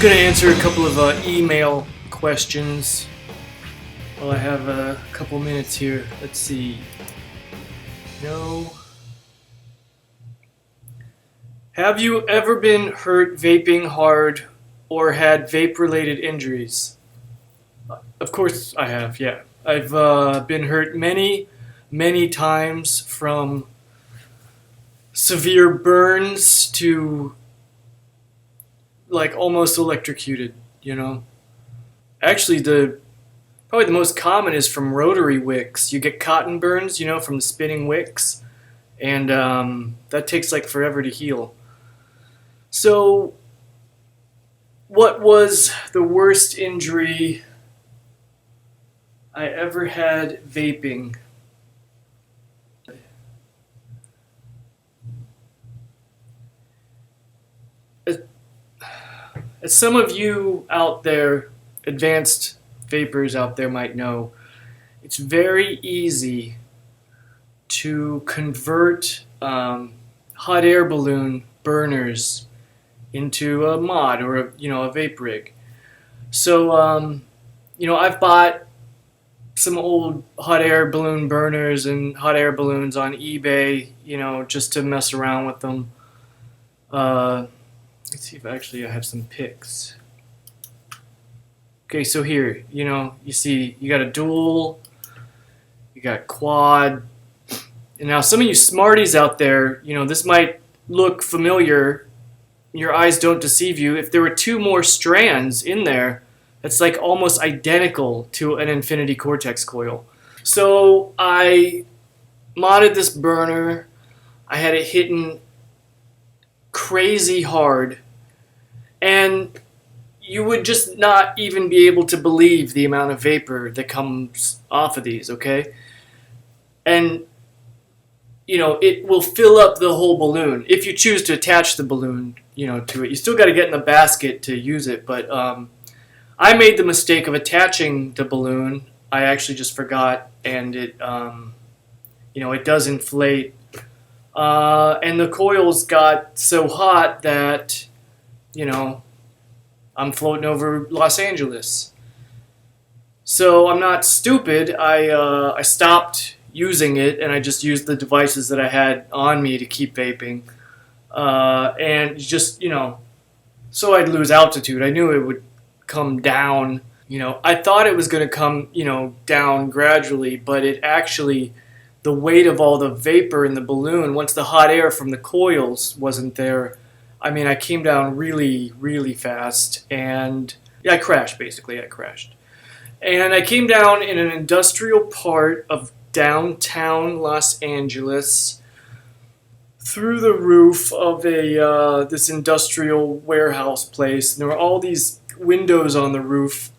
going to answer a couple of email questions while I have a couple minutes here. Let's see. No. Have you ever been hurt vaping hard or had vape-related injuries? Of course I have, yeah. I've been hurt many times, from severe burns to like almost electrocuted, you know. Actually, probably the most common is from rotary wicks. You get cotton burns, you know, from the spinning wicks, and that takes like forever to heal. So, what was the worst injury I ever had vaping? As some of you out there, advanced vapors out there might know, it's very easy to convert hot air balloon burners into a mod or a vape rig. So I've bought some old hot air balloon burners and hot air balloons on eBay, just to mess around with them. Let's see if I have some pics. Okay, so here, you see you got a dual, you got quad, and now some of you smarties out there, this might look familiar. Your eyes don't deceive you. If there were two more strands in there, that's like almost identical to an infinity cortex coil. So I modded this burner. I had it hitting crazy hard, and you would just not even be able to believe the amount of vapor that comes off of these, okay? And it will fill up the whole balloon if you choose to attach the balloon, to it. You still got to get in the basket to use it, but I made the mistake of attaching the balloon. I actually just forgot, and it does inflate. And the coils got so hot that, I'm floating over Los Angeles. So I'm not stupid. I stopped using it, and I just used the devices that I had on me to keep vaping. And just, so I'd lose altitude. I knew it would come down. I thought it was going to come, down gradually, but it actually, the weight of all the vapor in the balloon, once the hot air from the coils wasn't there, I came down really fast, and I crashed, basically. I crashed. And I came down in an industrial part of downtown Los Angeles through the roof of this industrial warehouse place. And there were all these windows on the roof.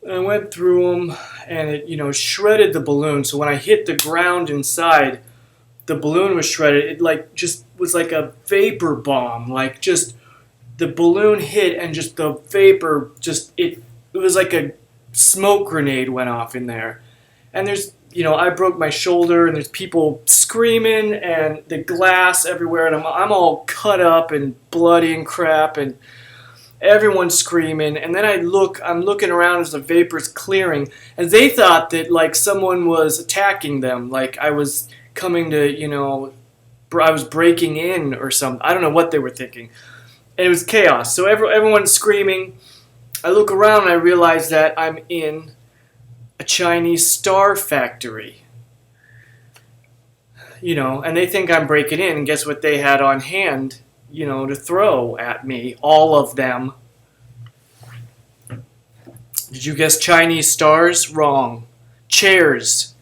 And I went through them, and it, shredded the balloon. So when I hit the ground inside, the balloon was shredded. It just was like a vapor bomb. Like, just the balloon hit, and just the vapor, it was like a smoke grenade went off in there. And there's, I broke my shoulder, and there's people screaming, and the glass everywhere, and I'm all cut up and bloody and crap, and everyone's screaming. And then I'm looking around as the vapor's clearing, and they thought that like someone was attacking them, like I was coming to, I was breaking in or something. I don't know what they were thinking. And it was chaos. So everyone's screaming. I look around and I realize that I'm in a Chinese star factory. And they think I'm breaking in, and guess what they had on hand, to throw at me? All of them. Did you guess Chinese stars? Wrong. Chairs.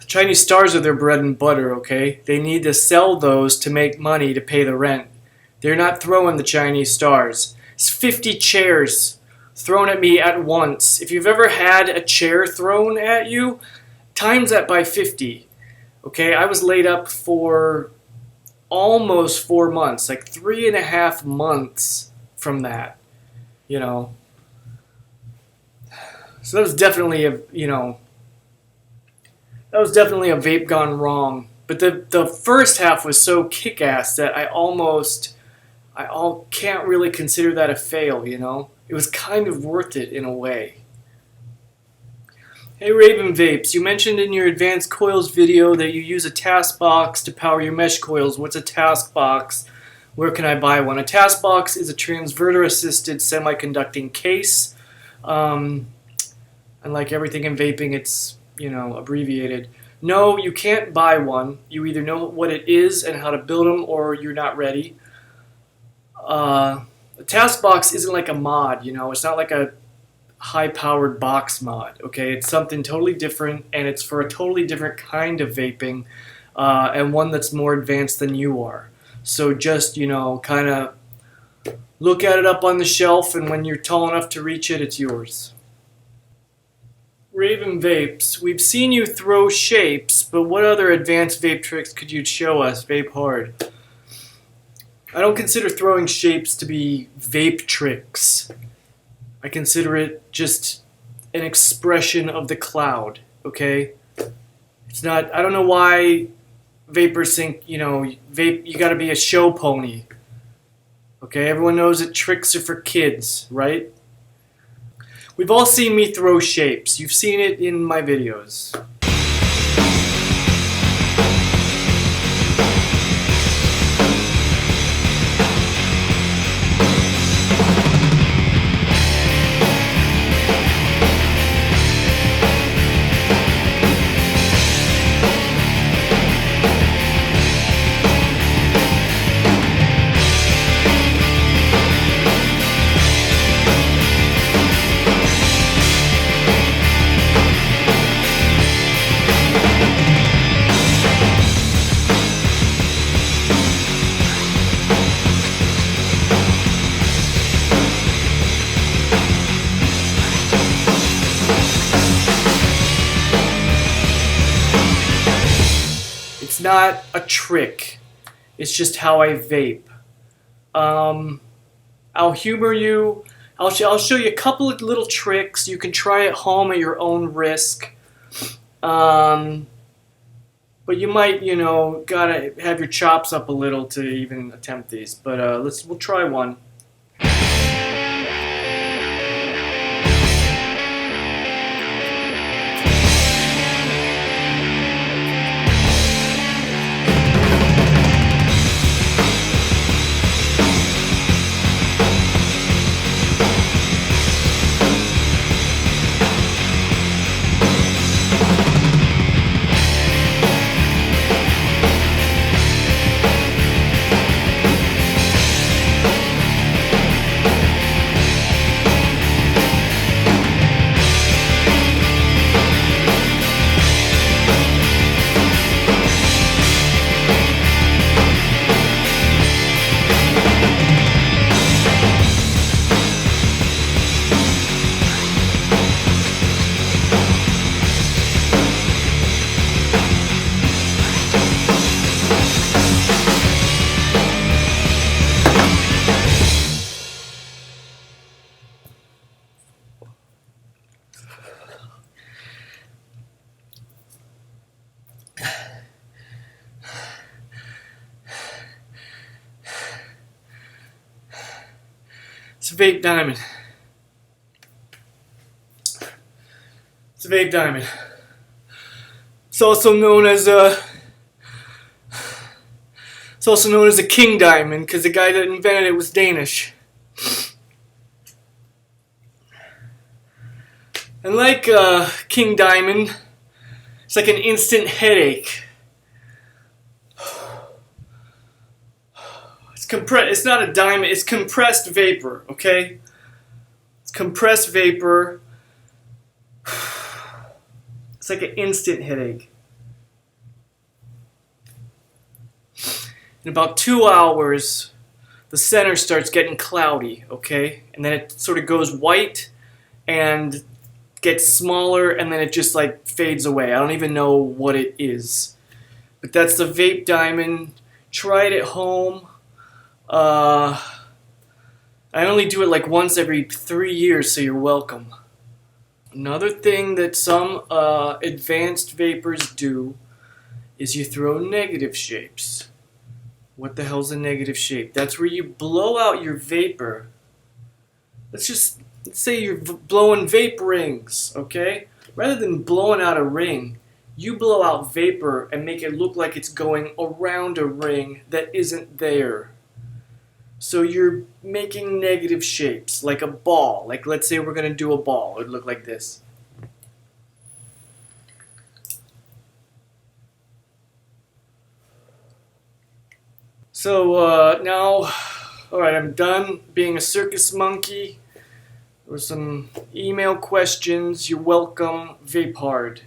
Chinese stars are their bread and butter, okay? They need to sell those to make money to pay the rent. They're not throwing the Chinese stars. It's 50 chairs thrown at me at once. If you've ever had a chair thrown at you, times that by 50. Okay, I was laid up for almost 4 months, like 3.5 months from that, So that was definitely a vape gone wrong. But the first half was so kick-ass that I almost can't really consider that a fail, you know? It was kind of worth it in a way. Hey RavenVapes, you mentioned in your advanced coils video that you use a task box to power your mesh coils. What's a task box? Where can I buy one? A task box is a transverter assisted semiconducting case. And like everything in vaping, it's, you know, abbreviated. No, you can't buy one. You either know what it is and how to build them, or you're not ready. A task box isn't like a mod, you know. It's not like a high-powered box mod, okay? It's something totally different, and it's for a totally different kind of vaping, and one that's more advanced than you are. So just, you know, kind of look at it up on the shelf, and when you're tall enough to reach it, it's yours. RavenVapes, we've seen you throw shapes, but what other advanced vape tricks could you show us? Vape hard. I don't consider throwing shapes to be vape tricks. I consider it just an expression of the cloud, okay? It's not, I don't know why vapors think, you know, vape, you gotta be a show pony. Okay, everyone knows that tricks are for kids, right? We've all seen me throw shapes. You've seen it in my videos. It's not a trick. It's just how I vape. I'll humor you. I'll show you a couple of little tricks. You can try at home at your own risk. But you might, you know, gotta have your chops up a little to even attempt these. But we'll try one. It's a vape diamond. It's a vape diamond. It's also known as a king diamond because the guy that invented it was Danish. And like king diamond, it's like an instant headache. It's not a diamond, it's compressed vapor, okay? It's compressed vapor. It's like an instant headache. In about 2 hours, the center starts getting cloudy, okay? And then it sort of goes white and gets smaller, and then it just like fades away. I don't even know what it is. But that's the vape diamond. Try it at home. I only do it like once every 3 years, so you're welcome. Another thing that some advanced vapors do is you throw negative shapes. What the hell's a negative shape? That's where you blow out your vapor. Let's say you're blowing vape rings, okay? Rather than blowing out a ring, you blow out vapor and make it look like it's going around a ring that isn't there. So you're making negative shapes, like a ball. Like let's say we're gonna do a ball. It would look like this. So now, alright, I'm done being a circus monkey. There were some email questions. You're welcome. Vape hard.